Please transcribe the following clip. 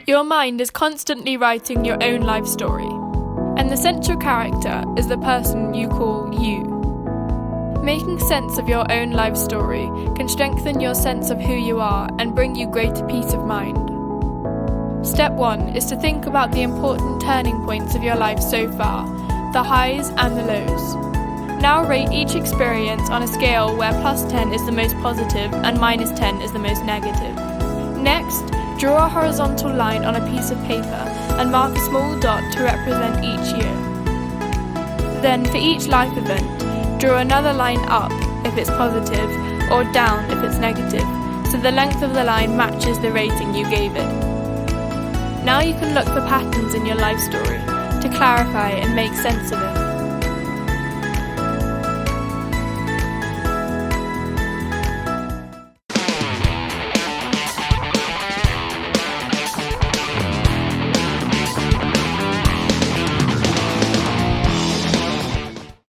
Your mind is constantly writing your own life story, and the central character is the person you call you. Making sense of your own life story can strengthen your sense of who you are and bring you greater peace of mind. Step 1 is to think about the important turning points of your life so far, the highs and the lows. Now rate each experience on a scale where +10 is the most positive and -10 is the most negative. Next, draw a horizontal line on a piece of paper and mark a small dot to represent each year. Then for each life event, draw another line up if it's positive or down if it's negative, so the length of the line matches the rating you gave it. Now you can look for patterns in your life story to clarify and make sense of it.